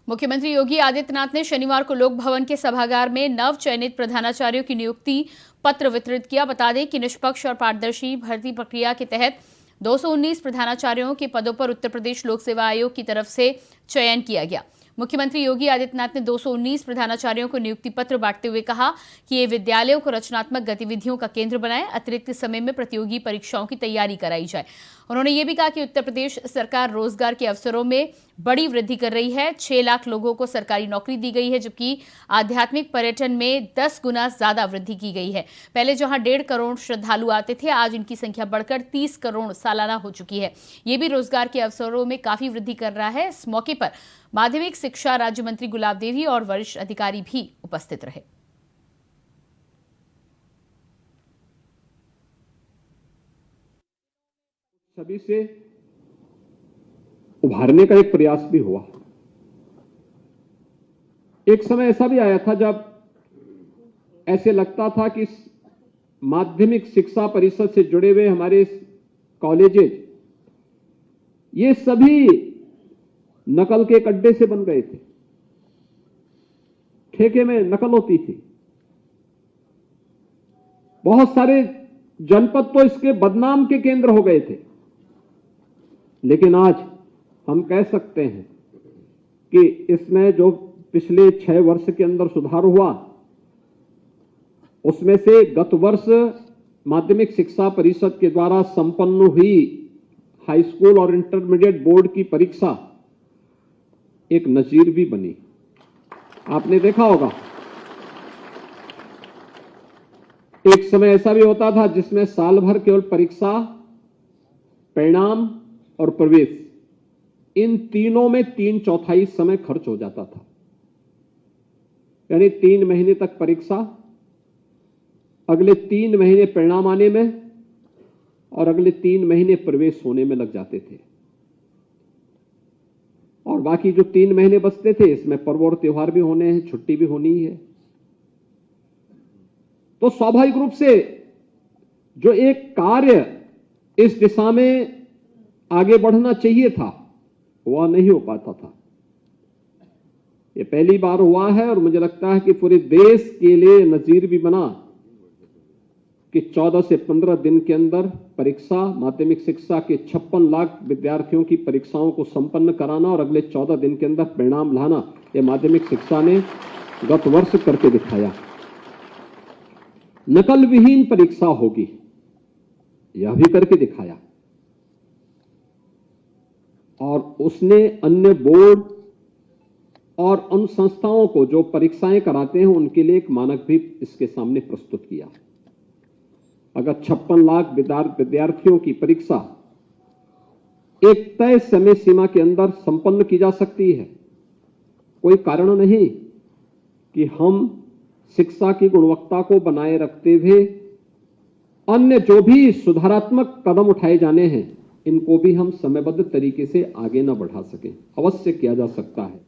मुख्यमंत्री योगी आदित्यनाथ ने शनिवार को लोक भवन के सभागार में नव चयनित प्रधानाचार्यों की नियुक्ति पत्र वितरित किया। बता दें कि निष्पक्ष और पारदर्शी भर्ती प्रक्रिया के तहत 219 प्रधानाचार्यों के पदों पर उत्तर प्रदेश लोक सेवा आयोग की तरफ से चयन किया गया। मुख्यमंत्री योगी आदित्यनाथ ने 219 प्रधानाचार्यों को नियुक्ति पत्र बांटते हुए कहा कि ये विद्यालयों को रचनात्मक गतिविधियों का केंद्र बनाए, अतिरिक्त समय में प्रतियोगी परीक्षाओं की तैयारी कराई जाए। उन्होंने ये भी कहा कि उत्तर प्रदेश सरकार रोजगार के अवसरों में बड़ी वृद्धि कर रही है। 6 लाख लोगों को सरकारी नौकरी दी गई है, जबकि आध्यात्मिक पर्यटन में 10 गुना ज्यादा वृद्धि की गई है। पहले जहां 1.5 करोड़ श्रद्धालु आते थे, आज इनकी संख्या बढ़कर 30 करोड़ सालाना हो चुकी है। ये भी रोजगार के अवसरों में काफी वृद्धि कर रहा है। इस मौके पर माध्यमिक शिक्षा राज्य मंत्री गुलाब देवी और वरिष्ठ अधिकारी भी उपस्थित रहे। सभी से उभारने का एक प्रयास भी हुआ। एक समय ऐसा भी आया था जब ऐसे लगता था कि माध्यमिक शिक्षा परिषद से जुड़े हुए हमारे कॉलेजेस ये सभी नकल के अड्डे से बन गए थे। ठेके में नकल होती थी। बहुत सारे जनपद तो इसके बदनाम के केंद्र हो गए थे। लेकिन आज हम कह सकते हैं कि इसमें जो पिछले 6 वर्ष के अंदर सुधार हुआ, उसमें से गत वर्ष माध्यमिक शिक्षा परिषद के द्वारा संपन्न हुई हाई स्कूल और इंटरमीडिएट बोर्ड की परीक्षा एक नजीर भी बनी। आपने देखा होगा, एक समय ऐसा भी होता था जिसमें साल भर केवल परीक्षा, परिणाम और प्रवेश, इन तीनों में 3/4 समय खर्च हो जाता था। यानी 3 महीने तक परीक्षा, अगले 3 महीने परिणाम आने में और अगले 3 महीने प्रवेश होने में लग जाते थे। और बाकी जो 3 महीने बचते थे, इसमें पर्व और त्योहार भी होने हैं, छुट्टी भी होनी है। तो स्वाभाविक रूप से जो एक कार्य इस दिशा में आगे बढ़ना चाहिए था, वह नहीं हो पाता था। ये पहली बार हुआ है और मुझे लगता है कि पूरे देश के लिए नजीर भी बना कि 14 से 15 दिन के अंदर परीक्षा, माध्यमिक शिक्षा के 56 लाख विद्यार्थियों की परीक्षाओं को संपन्न कराना और अगले 14 दिन के अंदर परिणाम लाना, ये माध्यमिक शिक्षा ने गत वर्ष करके दिखाया। नकल विहीन परीक्षा होगी, यह भी करके दिखाया। और उसने अन्य बोर्ड और उन संस्थाओं को जो परीक्षाएं कराते हैं, उनके लिए एक मानक भी इसके सामने प्रस्तुत किया। अगर 56 लाख विद्यार्थियों की परीक्षा एक तय समय सीमा के अंदर संपन्न की जा सकती है, कोई कारण नहीं कि हम शिक्षा की गुणवत्ता को बनाए रखते हुए अन्य जो भी सुधारात्मक कदम उठाए जाने हैं, इनको भी हम समयबद्ध तरीके से आगे न बढ़ा सकें। अवश्य किया जा सकता है।